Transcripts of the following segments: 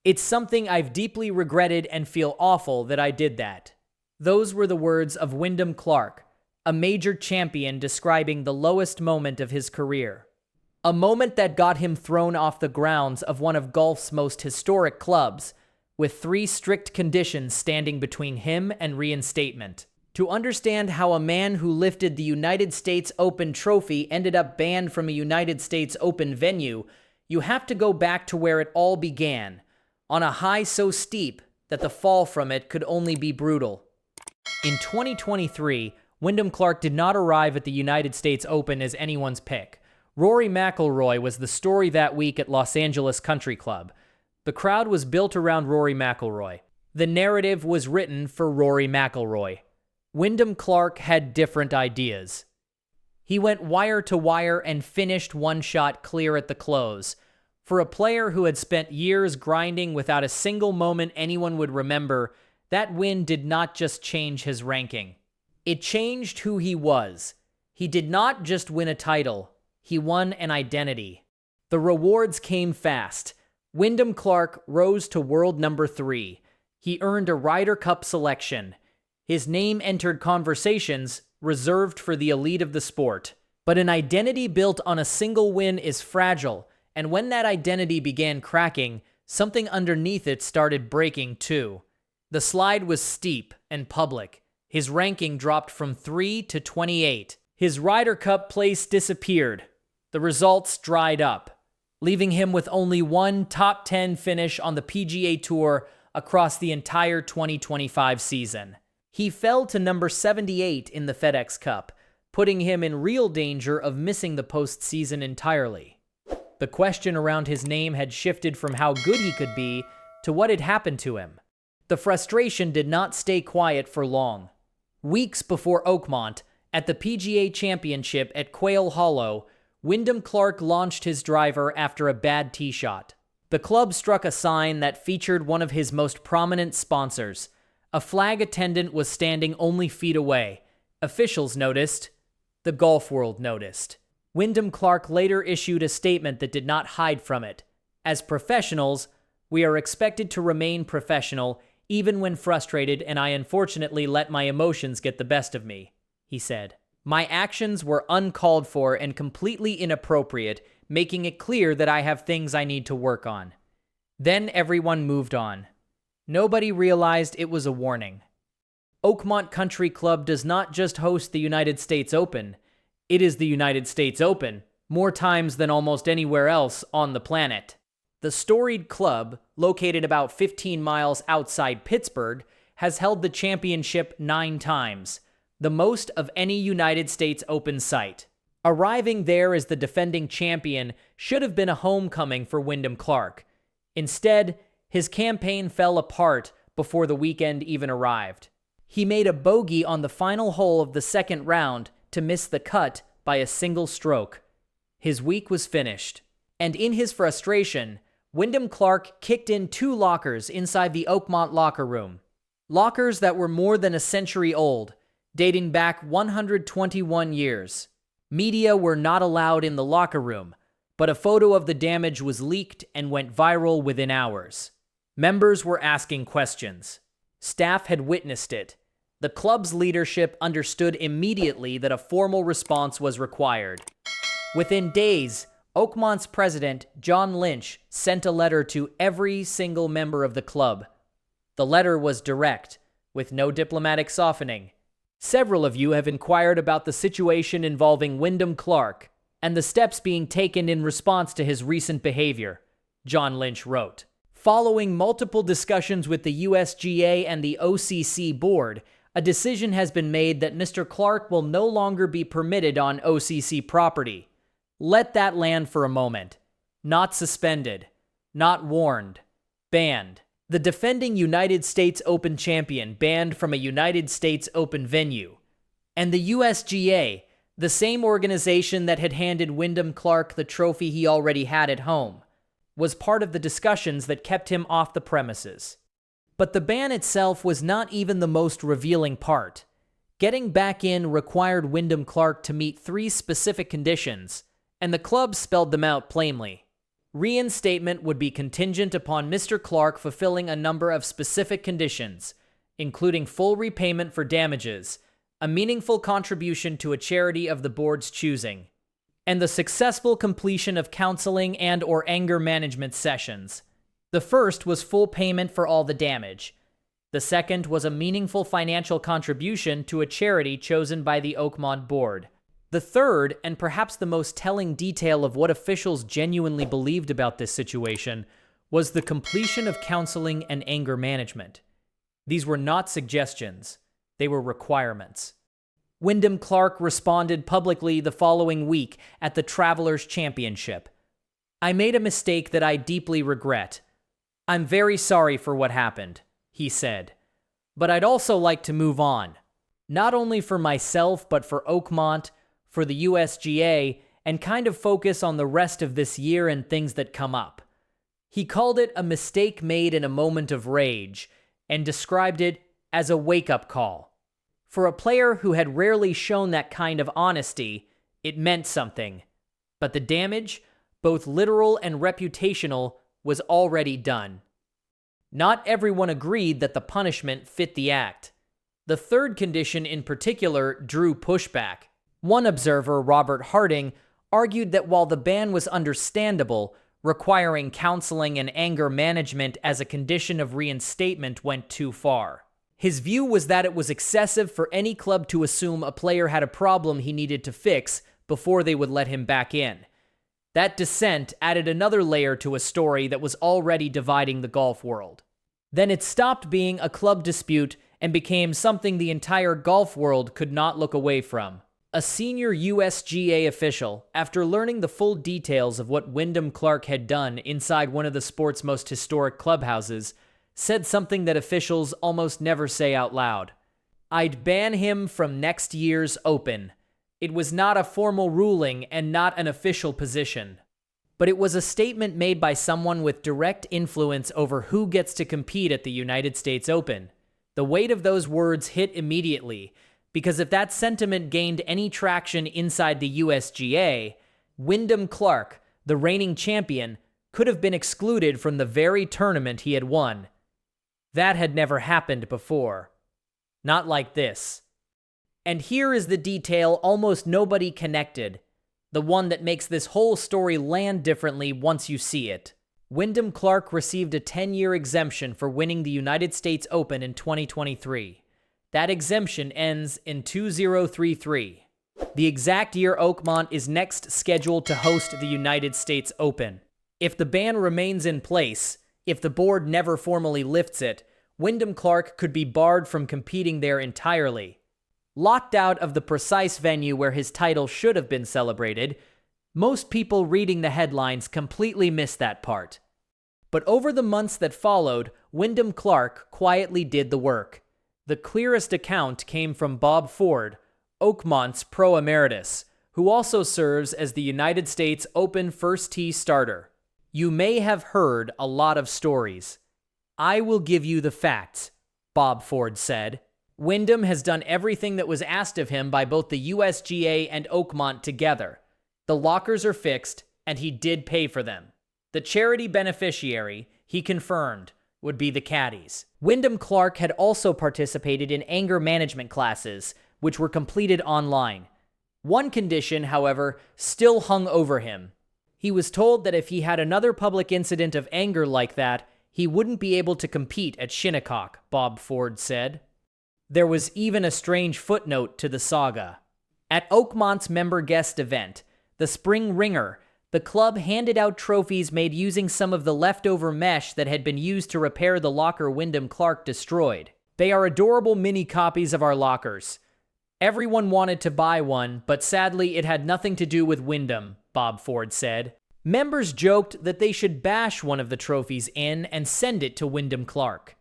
It's something I've deeply regretted and feel awful that I did that." Those were the words of Wyndham Clark, a major champion describing the lowest moment of his career. A moment that got him thrown off the grounds of one of golf's most historic clubs, with 3 strict conditions standing between him and reinstatement. To understand how a man who lifted the United States Open trophy ended up banned from a United States Open venue, you have to go back to where it all began, on a high so steep that the fall from it could only be brutal. In 2023, Wyndham Clark did not arrive at the United States Open as anyone's pick. Rory McIlroy was the story that week at Los Angeles Country Club. The crowd was built around Rory McIlroy. The narrative was written for Rory McIlroy. Wyndham Clark had different ideas. He went wire to wire and finished one shot clear at the close. For a player who had spent years grinding without a single moment anyone would remember, that win did not just change his ranking. It changed who he was. He did not just win a title. He won an identity. The rewards came fast. Wyndham Clark rose to world number 3. He earned a Ryder Cup selection. His name entered conversations reserved for the elite of the sport. But an identity built on a single win is fragile, and when that identity began cracking, something underneath it started breaking too. The slide was steep and public. His ranking dropped from 3 to 28. His Ryder Cup place disappeared. The results dried up, leaving him with only one top 10 finish on the PGA Tour across the entire 2025 season. He fell to number 78 in the FedEx Cup, putting him in real danger of missing the postseason entirely. The question around his name had shifted from how good he could be to what had happened to him. The frustration did not stay quiet for long. Weeks before Oakmont, at the PGA Championship at Quail Hollow, Wyndham Clark launched his driver after a bad tee shot. The club struck a sign that featured one of his most prominent sponsors. A flag attendant was standing only feet away. Officials noticed. The golf world noticed. Wyndham Clark later issued a statement that did not hide from it. "As professionals, we are expected to remain professional even when frustrated, and I unfortunately let my emotions get the best of me," he said. "My actions were uncalled for and completely inappropriate, making it clear that I have things I need to work on." Then everyone moved on. Nobody realized it was a warning. Oakmont Country Club does not just host the United States Open. It is the United States Open, more times than almost anywhere else on the planet. The storied club, located about 15 miles outside Pittsburgh, has held the championship 9 times, the most of any United States Open site. Arriving there as the defending champion should have been a homecoming for Wyndham Clark. Instead, his campaign fell apart before the weekend even arrived. He made a bogey on the final hole of the second round to miss the cut by a single stroke. His week was finished. And in his frustration, Wyndham Clark kicked in 2 lockers inside the Oakmont locker room. Lockers that were more than a century old, dating back 121 years. Media were not allowed in the locker room, but a photo of the damage was leaked and went viral within hours. Members were asking questions. Staff had witnessed it. The club's leadership understood immediately that a formal response was required. Within days, Oakmont's president, John Lynch, sent a letter to every single member of the club. The letter was direct, with no diplomatic softening. "Several of you have inquired about the situation involving Wyndham Clark and the steps being taken in response to his recent behavior," John Lynch wrote. Following multiple discussions with the USGA and the OCC board, a decision has been made that Mr. Clark will no longer be permitted on OCC property. Let that land for a moment. Not suspended. Not warned. Banned. The defending United States Open champion banned from a United States Open venue. And the USGA, the same organization that had handed Wyndham Clark the trophy he already had at home, was part of the discussions that kept him off the premises. But the ban itself was not even the most revealing part. Getting back in required Wyndham Clark to meet 3 specific conditions, and the club spelled them out plainly. Reinstatement would be contingent upon Mr. Clark fulfilling a number of specific conditions, including full repayment for damages, a meaningful contribution to a charity of the board's choosing, and the successful completion of counseling and/or anger management sessions. The first was full payment for all the damage. The second was a meaningful financial contribution to a charity chosen by the Oakmont board. The third, and perhaps the most telling detail of what officials genuinely believed about this situation, was the completion of counseling and anger management. These were not suggestions, they were requirements. Wyndham Clark responded publicly the following week at the Travelers' Championship. "I made a mistake that I deeply regret. I'm very sorry for what happened," he said. "But I'd also like to move on. Not only for myself, but for Oakmont, for the USGA, and kind of focus on the rest of this year and things that come up." He called it a mistake made in a moment of rage, and described it as a wake-up call. For a player who had rarely shown that kind of honesty, it meant something. But the damage, both literal and reputational, was already done. Not everyone agreed that the punishment fit the act. The third condition in particular drew pushback. One observer, Robert Harding, argued that while the ban was understandable, requiring counseling and anger management as a condition of reinstatement went too far. His view was that it was excessive for any club to assume a player had a problem he needed to fix before they would let him back in. That dissent added another layer to a story that was already dividing the golf world. Then it stopped being a club dispute and became something the entire golf world could not look away from. A senior USGA official, after learning the full details of what Wyndham Clark had done inside one of the sport's most historic clubhouses, said something that officials almost never say out loud. "I'd ban him from next year's Open. It was not a formal ruling and not an official position. But it was a statement made by someone with direct influence over who gets to compete at the United States Open." The weight of those words hit immediately, because if that sentiment gained any traction inside the USGA, Wyndham Clark, the reigning champion, could have been excluded from the very tournament he had won. That had never happened before. Not like this. And here is the detail almost nobody connected, the one that makes this whole story land differently once you see it. Wyndham Clark received a 10-year exemption for winning the United States Open in 2023. That exemption ends in 2033. The exact year Oakmont is next scheduled to host the United States Open. If the ban remains in place, if the board never formally lifts it, Wyndham Clark could be barred from competing there entirely. Locked out of the precise venue where his title should have been celebrated, most people reading the headlines completely missed that part. But over the months that followed, Wyndham Clark quietly did the work. The clearest account came from Bob Ford, Oakmont's pro emeritus, who also serves as the United States Open first tee starter. "You may have heard a lot of stories. I will give you the facts," Bob Ford said. "Wyndham has done everything that was asked of him by both the USGA and Oakmont together. The lockers are fixed, and he did pay for them. The charity beneficiary, he confirmed, would be the caddies." Wyndham Clark had also participated in anger management classes, which were completed online. One condition, however, still hung over him. He was told that if he had another public incident of anger like that, he wouldn't be able to compete at Shinnecock, Bob Ford said. There was even a strange footnote to the saga. At Oakmont's member guest event, the Spring Ringer, the club handed out trophies made using some of the leftover mesh that had been used to repair the locker Wyndham Clark destroyed. "They are adorable mini copies of our lockers. Everyone wanted to buy one, but sadly it had nothing to do with Wyndham," Bob Ford said. Members joked that they should bash one of the trophies in and send it to Wyndham Clark.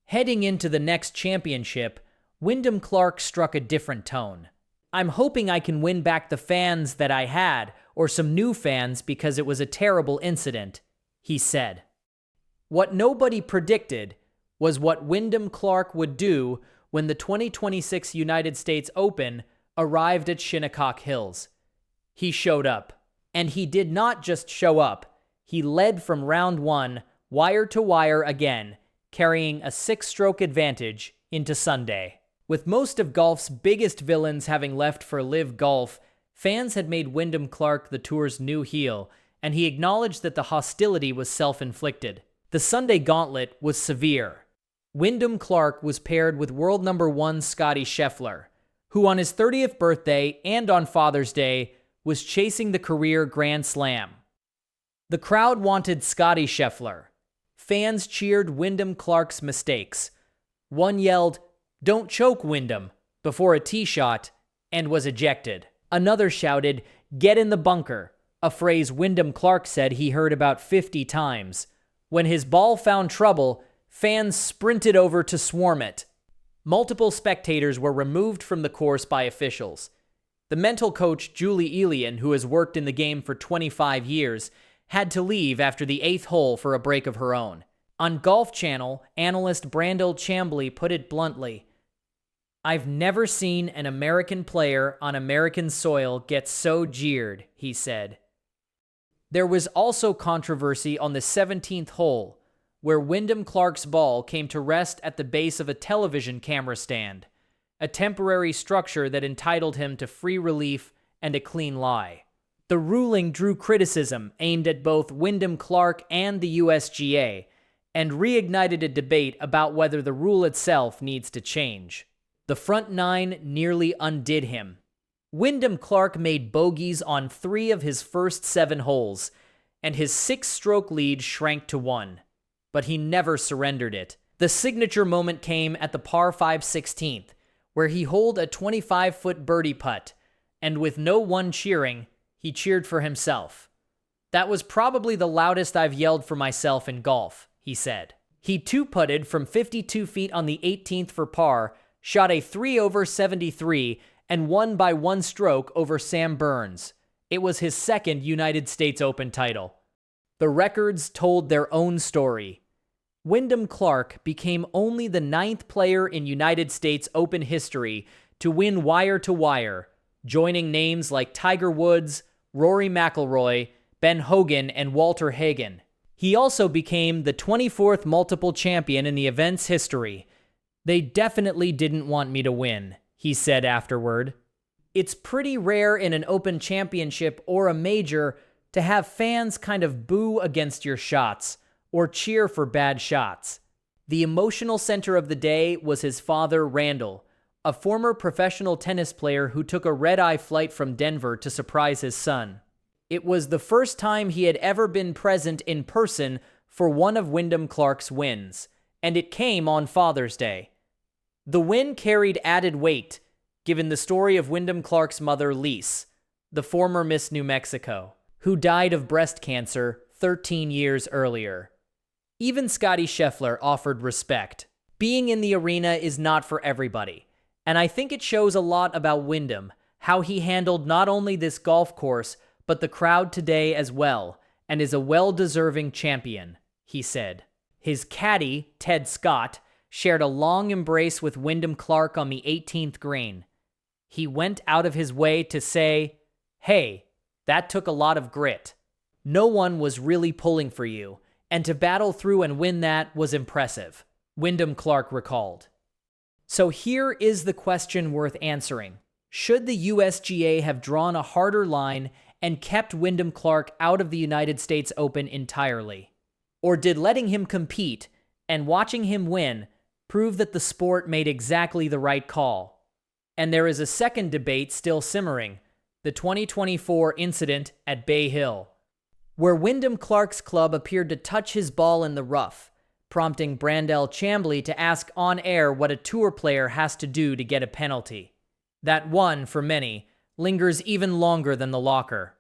Heading into the next championship, Wyndham Clark struck a different tone. "I'm hoping I can win back the fans that I had, or some new fans, because it was a terrible incident," he said. What nobody predicted was what Wyndham Clark would do when the 2026 United States Open arrived at Shinnecock Hills. He showed up. And he did not just show up, He led from round 1, wire to wire again, carrying a 6-stroke advantage into Sunday. With most of golf's biggest villains having left for LIV Golf, fans had made Wyndham Clark the tour's new heel, and he acknowledged that the hostility was self-inflicted. The Sunday gauntlet was severe. Wyndham Clark was paired with world number 1 Scottie Scheffler, who on his 30th birthday and on Father's Day was chasing the career Grand Slam. The crowd wanted Scottie Scheffler. Fans cheered Wyndham Clark's mistakes. One yelled, "Don't choke, Wyndham," before a tee shot, and was ejected. Another shouted, "Get in the bunker," a phrase Wyndham Clark said he heard about 50 times. When his ball found trouble, fans sprinted over to swarm it. Multiple spectators were removed from the course by officials. The mental coach Julie Elian, who has worked in the game for 25 years, had to leave after the 8th hole for a break of her own. On Golf Channel, analyst Brandel Chambly put it bluntly, "I've never seen an American player on American soil get so jeered," he said. There was also controversy on the 17th hole, where Wyndham Clark's ball came to rest at the base of a television camera stand, a temporary structure that entitled him to free relief and a clean lie. The ruling drew criticism aimed at both Wyndham Clark and the USGA, and reignited a debate about whether the rule itself needs to change. The front 9 nearly undid him. Wyndham Clark made bogeys on 3 of his first 7 holes, and his 6-stroke lead shrank to 1. But he never surrendered it. The signature moment came at the par 5 16th, where he holed a 25-foot birdie putt, and with no one cheering, he cheered for himself. "That was probably the loudest I've yelled for myself in golf," he said. He two-putted from 52 feet on the 18th for par, shot a 3 over 73, and won by 1 stroke over Sam Burns. It was his 2nd United States Open title. The records told their own story. Wyndham Clark became only the 9th player in United States Open history to win wire to wire, joining names like Tiger Woods, Rory McIlroy, Ben Hogan, and Walter Hagen. He also became the 24th multiple champion in the event's history. "They definitely didn't want me to win," he said afterward. It's pretty rare in an Open Championship or a major to have fans kind of boo against your shots or cheer for bad shots. The emotional center of the day was his father, Randall, a former professional tennis player who took a red-eye flight from Denver to surprise his son. It was the first time he had ever been present in person for one of Wyndham Clark's wins, and it came on Father's Day. The win carried added weight, given the story of Wyndham Clark's mother, Lise, the former Miss New Mexico, who died of breast cancer 13 years earlier. Even Scottie Scheffler offered respect. Being in the arena is not for everybody, and I think it shows a lot about Wyndham, how he handled not only this golf course, but the crowd today as well, and is a well-deserving champion, he said. His caddy, Ted Scott, shared a long embrace with Wyndham Clark on the 18th green. He went out of his way to say, "Hey, that took a lot of grit. No one was really pulling for you, and to battle through and win that was impressive," Wyndham Clark recalled. So here is the question worth answering. Should the USGA have drawn a harder line and kept Wyndham Clark out of the United States Open entirely? Or did letting him compete and watching him win prove that the sport made exactly the right call? And there is a second debate still simmering, the 2024 incident at Bay Hill, where Wyndham Clark's club appeared to touch his ball in the rough, prompting Brandel Chambly to ask on air what a tour player has to do to get a penalty. That one, for many, lingers even longer than the locker.